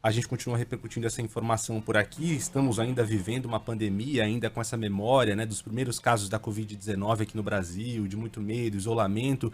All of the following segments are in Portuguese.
A gente continua repercutindo essa informação por aqui. Estamos ainda vivendo uma pandemia, ainda com essa memória, né, dos primeiros casos da Covid-19 aqui no Brasil, de muito medo, isolamento.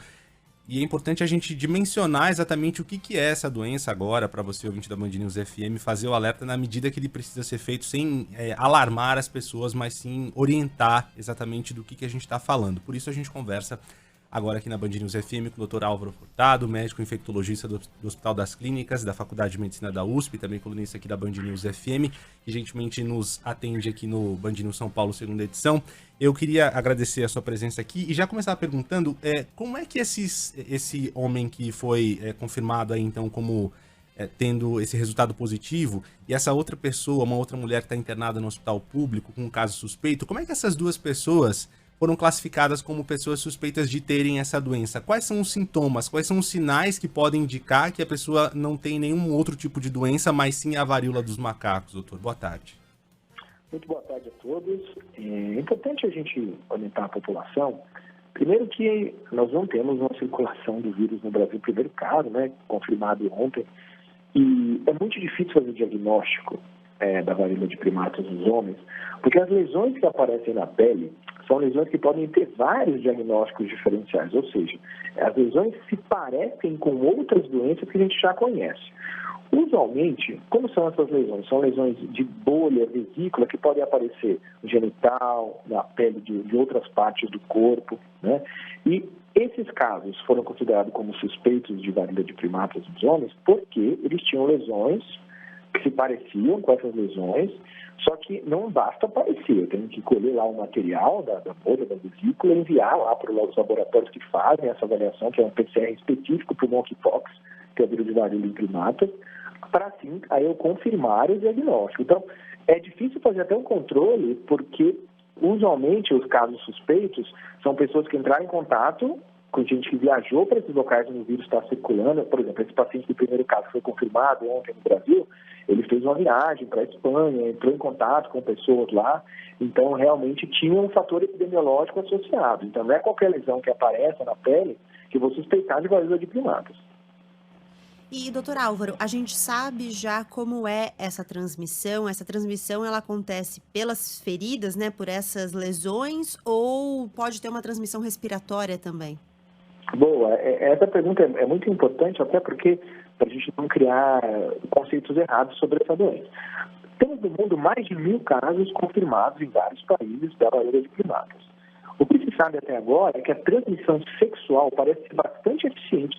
E é importante a gente dimensionar exatamente o que é essa doença agora, para você, ouvinte da Band News FM, fazer o alerta na medida que ele precisa ser feito, sem alarmar as pessoas, mas sim orientar exatamente do que a gente está falando. Por isso a gente conversa agora aqui na Band News FM com o Dr. Álvaro Furtado, médico infectologista do Hospital das Clínicas, da Faculdade de Medicina da USP, também colunista aqui da Band News FM, que gentilmente nos atende aqui no Band News São Paulo, segunda edição. Eu queria agradecer a sua presença aqui e já começar perguntando como é que esse homem que foi confirmado aí, então, como tendo esse resultado positivo, e essa outra pessoa, uma outra mulher que está internada no hospital público com um caso suspeito, como é que essas duas pessoas foram classificadas como pessoas suspeitas de terem essa doença? Quais são os sintomas, quais são os sinais que podem indicar que a pessoa não tem nenhum outro tipo de doença, mas sim a varíola dos macacos, doutor? Boa tarde. Muito boa tarde a todos. É importante a gente orientar a população. Primeiro que nós não temos uma circulação do vírus no Brasil, primeiro caso, né, confirmado ontem, e é muito difícil fazer o diagnóstico da varíola de primatas nos homens, porque as lesões que aparecem na pele são lesões que podem ter vários diagnósticos diferenciais, ou seja, as lesões se parecem com outras doenças que a gente já conhece. Usualmente, como são essas lesões? São lesões de bolha, vesícula, que podem aparecer no genital, na pele de outras partes do corpo, né? E esses casos foram considerados como suspeitos de varíola de primatas nos homens porque eles tinham lesões que se pareciam com essas lesões, só que não basta parecer, eu tenho que colher lá o material da bolha, da vesícula, e enviar lá para os laboratórios que fazem essa avaliação, que é um PCR específico para o monkeypox, que é o vírus de varíola em primatas, para assim aí eu confirmar o diagnóstico. Então, é difícil fazer até um controle, porque usualmente os casos suspeitos são pessoas que entraram em contato com gente que viajou para esses locais onde o vírus está circulando. Por exemplo, esse paciente do primeiro caso que foi confirmado ontem no Brasil, ele fez uma viagem para a Espanha, entrou em contato com pessoas lá, então realmente tinha um fator epidemiológico associado. Então não é qualquer lesão que apareça na pele que eu vou suspeitar de varíola de primatas. E, doutor Álvaro, a gente sabe já como é essa transmissão? Essa transmissão, ela acontece pelas feridas, né, por essas lesões, ou pode ter uma transmissão respiratória também? Boa, essa pergunta é muito importante, até porque para a gente não criar conceitos errados sobre essa doença. Temos no mundo mais de 1.000 casos confirmados em vários países da varíola de primatas. O que se sabe até agora é que a transmissão sexual parece ser bastante eficiente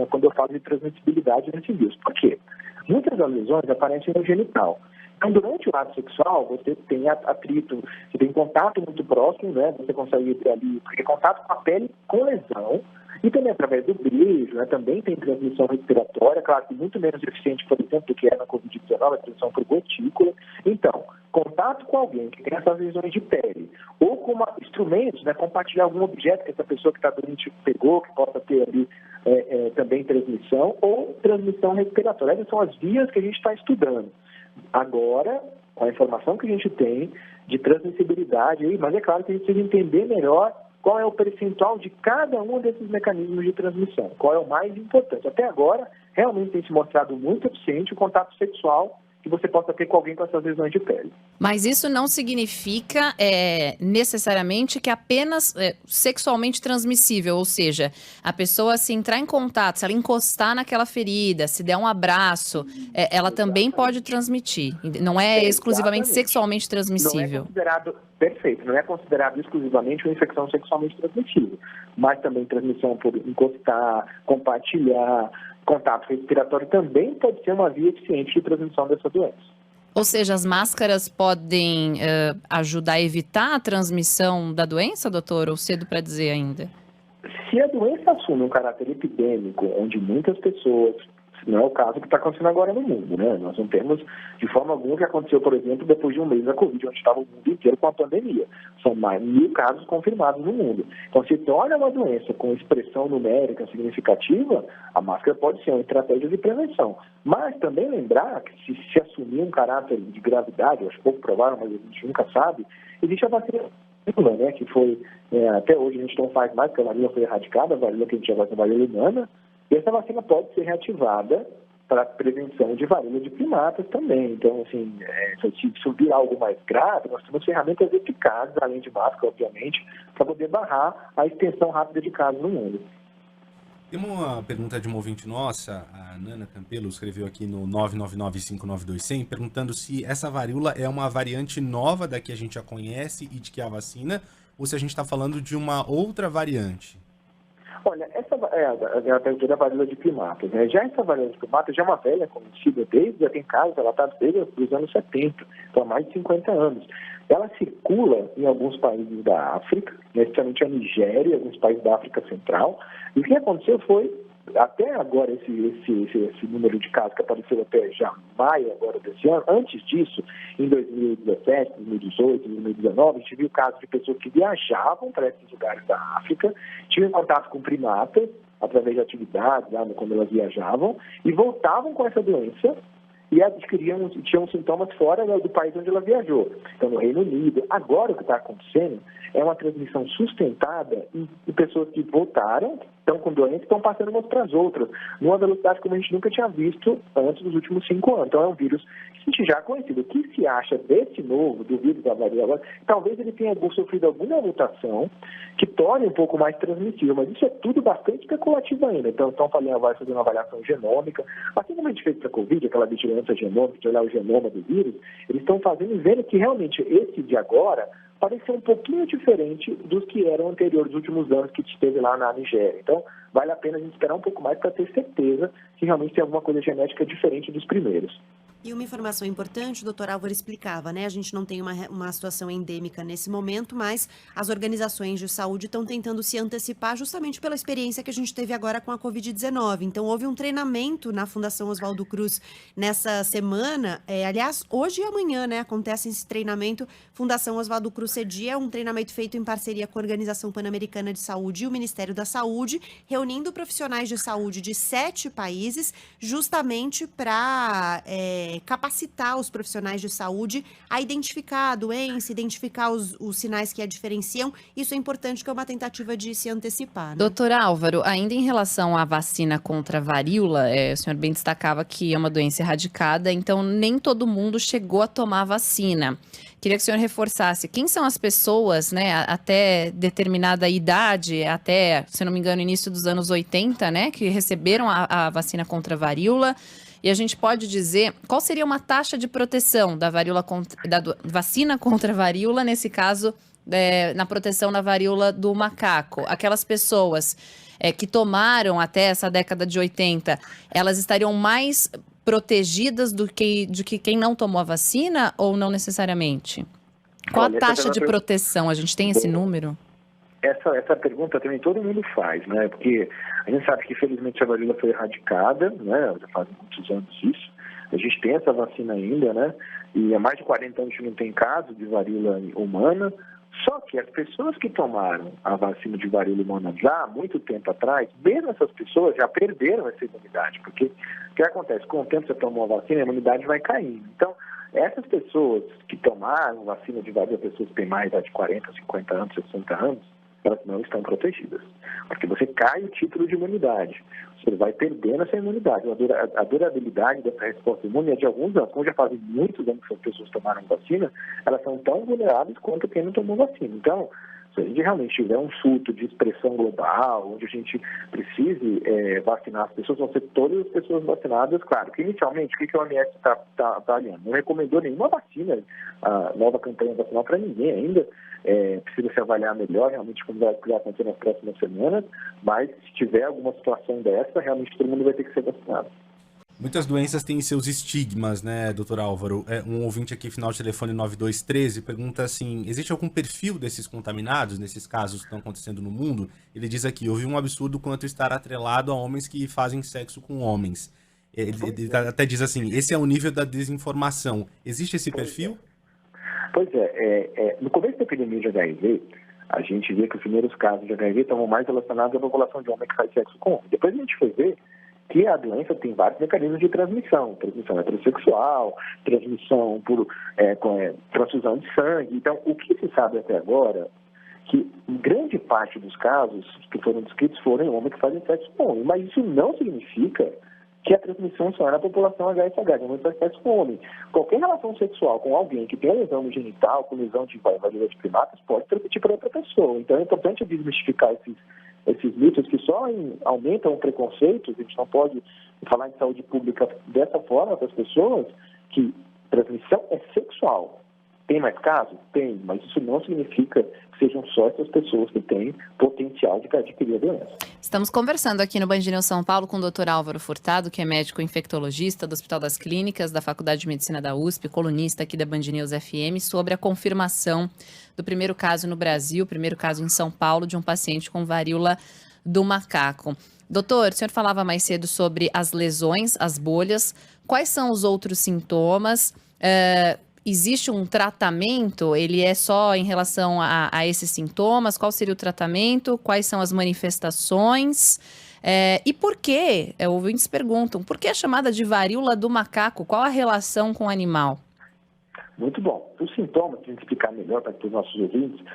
quando eu falo de transmissibilidade nesse vírus. Por quê? Muitas das lesões aparecem no genital. Então, durante o ato sexual, você tem atrito, você tem contato muito próximo, né? Você consegue ter ali, porque contato com a pele com lesão, e também através do beijo, né? Também tem transmissão respiratória, claro que muito menos eficiente, por exemplo, do que é na Covid-19, a transmissão por gotícula. Então, contato com alguém que tem essas lesões de pele, ou com instrumentos, né? Compartilhar algum objeto que essa pessoa que está doente pegou, que possa ter ali também transmissão, ou transmissão respiratória. Essas são as vias que a gente está estudando. Agora, com a informação que a gente tem de transmissibilidade, mas é claro que a gente precisa entender melhor qual é o percentual de cada um desses mecanismos de transmissão, qual é o mais importante. Até agora, realmente tem se mostrado muito eficiente o contato sexual que você possa ter com alguém com essas lesões de pele. Mas isso não significa necessariamente que apenas sexualmente transmissível, ou seja, a pessoa se entrar em contato, se ela encostar naquela ferida, se der um abraço, ela também pode transmitir. Não é exclusivamente sexualmente transmissível. Não é considerado, perfeito, não é considerado exclusivamente uma infecção sexualmente transmissível, mas também transmissão por encostar, compartilhar, contato respiratório também pode ser uma via eficiente de transmissão dessa doença. Ou seja, as máscaras podem ajudar a evitar a transmissão da doença, doutor? Ou cedo para dizer ainda? Se a doença assume um caráter epidêmico, onde muitas pessoas, não é o caso que está acontecendo agora no mundo, né? Nós não temos de forma alguma o que aconteceu, por exemplo, depois de um mês da Covid, onde estava o mundo inteiro com a pandemia. São mais de 1.000 casos confirmados no mundo. Então, se torna uma doença com expressão numérica significativa, a máscara pode ser uma estratégia de prevenção. Mas também lembrar que se assumir um caráter de gravidade, eu acho pouco provável, mas a gente nunca sabe, existe a vacina, né, que foi, até hoje a gente não faz mais, porque a varíola foi erradicada, a varíola que a gente já vai com a varíola humana, e essa vacina pode ser reativada para a prevenção de varíola de primatas também. Então, assim, se subir algo mais grave, nós temos ferramentas eficazes, além de máscara, obviamente, para poder barrar a extensão rápida de casos no mundo. Tem uma pergunta de uma ouvinte nossa, a Nana Campelo, escreveu aqui no 999592100, perguntando se essa varíola é uma variante nova da que a gente já conhece e de que há vacina, ou se a gente está falando de uma outra variante. Olha, essa é a pergunta da varíola de primatas, né? Já essa varíola de primatas já é uma velha conhecida já tem casos relatados desde os anos 70, então há mais de 50 anos. Ela circula em alguns países da África, especialmente a Nigéria e alguns países da África Central. E o que aconteceu foi, até agora, esse número de casos que apareceu até já maio agora desse ano, antes disso, em 2017, 2018, 2019, a gente viu casos de pessoas que viajavam para esses lugares da África, tinham contato com primatas, através de atividades, quando elas viajavam, e voltavam com essa doença, e tinham sintomas fora do país onde ela viajou. Então, no Reino Unido. Agora, o que está acontecendo é uma transmissão sustentada em pessoas que voltaram, estão com doença e estão passando umas para as outras, numa velocidade como a gente nunca tinha visto antes dos últimos 5 anos. Então, é um vírus que a gente já conhecido. O que se acha desse novo, do vírus da varíola, talvez ele tenha sofrido alguma mutação que torne um pouco mais transmissível, mas isso é tudo bastante especulativo ainda. Então, estão vai fazer uma avaliação genômica. Assim como a gente fez para a Covid, aquela vigilância genômica, de olhar o genoma do vírus, eles estão fazendo e vendo que realmente esse de agora parece ser um pouquinho diferente dos que eram anteriores, dos últimos anos que esteve lá na Nigéria. Então, vale a pena a gente esperar um pouco mais para ter certeza que realmente tem alguma coisa genética diferente dos primeiros. E uma informação importante, o doutor Álvaro explicava, né? A gente não tem uma situação endêmica nesse momento, mas as organizações de saúde estão tentando se antecipar justamente pela experiência que a gente teve agora com a Covid-19. Então, houve um treinamento na Fundação Oswaldo Cruz nessa semana. Aliás, hoje e amanhã, né? Acontece esse treinamento. Fundação Oswaldo Cruz cedia um treinamento feito em parceria com a Organização Pan-Americana de Saúde e o Ministério da Saúde, reunindo profissionais de saúde de 7 países, justamente para capacitar os profissionais de saúde a identificar a doença, identificar os sinais que a diferenciam. Isso é importante, porque é uma tentativa de se antecipar, né? Doutor Álvaro, ainda em relação à vacina contra a varíola, o senhor bem destacava que é uma doença erradicada, então nem todo mundo chegou a tomar a vacina. Queria que o senhor reforçasse quem são as pessoas, né, até determinada idade, até, se não me engano, início dos anos 80, né, que receberam a vacina contra a varíola. E a gente pode dizer qual seria uma taxa de proteção da vacina contra a varíola, nesse caso, na proteção da varíola do macaco. Aquelas pessoas que tomaram até essa década de 80, elas estariam mais protegidas do que quem não tomou a vacina ou não necessariamente? Qual a taxa de proteção? A gente tem esse número? Essa pergunta também todo mundo faz, né? Porque a gente sabe que, infelizmente, a varíola foi erradicada, né? Já faz muitos anos isso. A gente tem essa vacina ainda, né? E há mais de 40 anos a gente não tem caso de varíola humana. Só que as pessoas que tomaram a vacina de varíola humana já há muito tempo atrás, mesmo essas pessoas já perderam essa imunidade. Porque o que acontece? Com o tempo você tomou a vacina, a imunidade vai caindo. Então, essas pessoas que tomaram vacina de varíola, pessoas que têm mais de 40, 50 anos, 60 anos, elas não estão protegidas, porque você cai o título de imunidade, você vai perdendo essa imunidade. A durabilidade dessa resposta imune é de alguns anos. Como já fazem muitos anos que as pessoas tomaram vacina, elas são tão vulneráveis quanto quem não tomou vacina. Então, se a gente realmente tiver um surto de expressão global, onde a gente precise vacinar as pessoas, vão ser todas as pessoas vacinadas. Claro que inicialmente, o que a OMS está avaliando? Não recomendou nenhuma vacina, a nova campanha vacinal para ninguém ainda. Precisa se avaliar melhor realmente como vai acontecer nas próximas semanas, mas se tiver alguma situação dessa, realmente todo mundo vai ter que ser vacinado. Muitas doenças têm seus estigmas, né, doutor Álvaro? Um ouvinte aqui, final de telefone 9213, pergunta assim, existe algum perfil desses contaminados, nesses casos que estão acontecendo no mundo? Ele diz aqui, houve um absurdo quanto estar atrelado a homens que fazem sexo com homens. Ele até diz assim, esse é o nível da desinformação. Existe esse perfil? Pois no começo da epidemia de HIV, a gente vê que os primeiros casos de HIV estavam mais relacionados à população de homem que faz sexo com homem. Depois a gente foi ver que a doença tem vários mecanismos de transmissão heterossexual, transmissão por transfusão de sangue. Então, o que se sabe até agora, que grande parte dos casos que foram descritos foram em homens que fazem sexo com homem, mas isso não significa que a transmissão só é na população HSH, que não faz com o homem. Qualquer relação sexual com alguém que tem lesão no genital, com lesão de varíola de primatas, pode transmitir para outra pessoa. Então é importante desmistificar esses mitos que só aumentam o preconceito. A gente não pode falar em saúde pública dessa forma para as pessoas, que transmissão é sexual. Tem mais casos? Tem, mas isso não significa que sejam só essas pessoas que têm potencial de adquirir a doença. Estamos conversando aqui no Band News São Paulo com o Dr. Álvaro Furtado, que é médico infectologista do Hospital das Clínicas, da Faculdade de Medicina da USP, colunista aqui da Band News FM, sobre a confirmação do primeiro caso no Brasil, primeiro caso em São Paulo, de um paciente com varíola do macaco. Doutor, o senhor falava mais cedo sobre as lesões, as bolhas. Quais são os outros sintomas? Existe um tratamento? Ele é só em relação a esses sintomas? Qual seria o tratamento? Quais são as manifestações? E por quê? Ouvintes perguntam, por que é chamada de varíola do macaco? Qual a relação com o animal? Muito bom. Os sintomas, para a gente explicar melhor para os nossos ouvintes,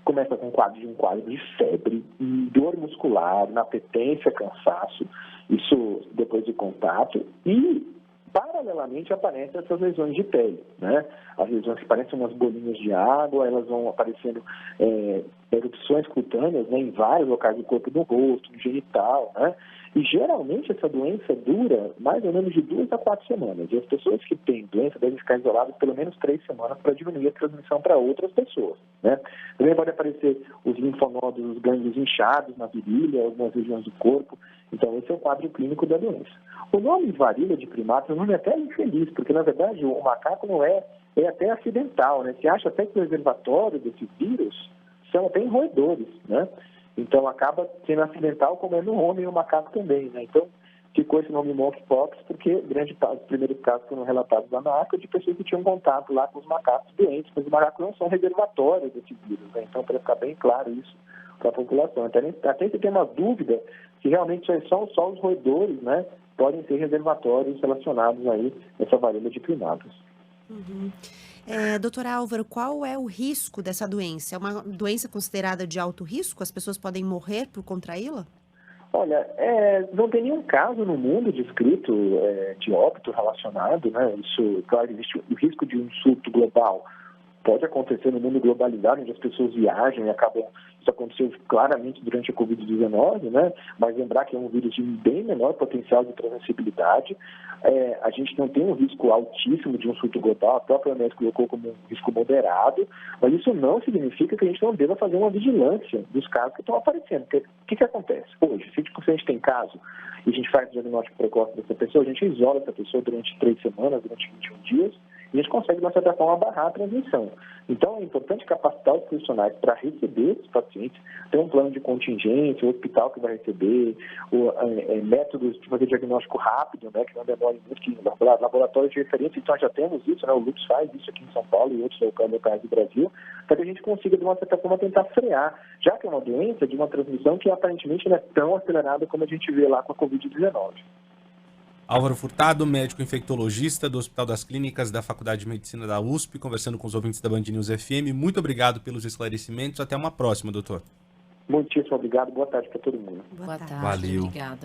começa com um quadro de febre, dor muscular, inapetência, cansaço, isso depois de contato, e paralelamente aparecem essas lesões de pele, né? As lesões que parecem umas bolinhas de água, elas vão aparecendo erupções cutâneas, né, em vários locais do corpo, no rosto, no genital, né? E geralmente essa doença dura mais ou menos de 2 a 4 semanas. E as pessoas que têm doença devem ficar isoladas pelo menos 3 semanas para diminuir a transmissão para outras pessoas, né? Também pode aparecer os linfonodos, os gânglios inchados na virilha, algumas regiões do corpo. Então esse é o quadro clínico da doença. O nome varíola de primatas é um nome até infeliz, porque na verdade o macaco não é até acidental, né? Se acha até que o reservatório desse vírus são até em roedores, né? Então acaba sendo acidental como é no homem e o macaco também, né? Então ficou esse nome monkeypox porque grande parte dos primeiros casos foram relatados na África de pessoas que tinham contato lá com os macacos doentes, mas os macacos não são reservatórios desse vírus, né? Então para ficar bem claro isso para a população. Até se tem uma dúvida se realmente são só os roedores, né? Podem ser reservatórios relacionados aí a essa varíola de primatas. Uhum. Doutor Álvaro, qual é o risco dessa doença? É uma doença considerada de alto risco? As pessoas podem morrer por contraí-la? Olha, não tem nenhum caso no mundo descrito de óbito relacionado, né? Isso, claro, existe o risco de um surto global. Pode acontecer no mundo globalizado, onde as pessoas viajam e acabam... Isso aconteceu claramente durante a Covid-19, né? Mas lembrar que é um vírus de bem menor potencial de transmissibilidade. A gente não tem um risco altíssimo de um surto global, a própria OMS colocou como um risco moderado, mas isso não significa que a gente não deva fazer uma vigilância dos casos que estão aparecendo. Porque o que acontece? Hoje, se a gente tem caso e a gente faz o diagnóstico precoce dessa pessoa, a gente isola essa pessoa durante 3 semanas, durante 21 dias, e a gente consegue, de uma certa forma, barrar a transmissão. Então, é importante capacitar os profissionais para receber esses pacientes, ter um plano de contingência, o hospital que vai receber, métodos de fazer diagnóstico rápido, né, que não demore muito, que laboratórios de referência, então já temos isso, né, o Lux faz isso aqui em São Paulo e outros locais do Brasil, para que a gente consiga, de uma certa forma, tentar frear, já que é uma doença de uma transmissão que aparentemente não é tão acelerada como a gente vê lá com a Covid-19. Álvaro Furtado, médico infectologista do Hospital das Clínicas da Faculdade de Medicina da USP, conversando com os ouvintes da Band News FM. Muito obrigado pelos esclarecimentos. Até uma próxima, doutor. Muitíssimo obrigado. Boa tarde para todo mundo. Boa tarde. Valeu. Obrigada.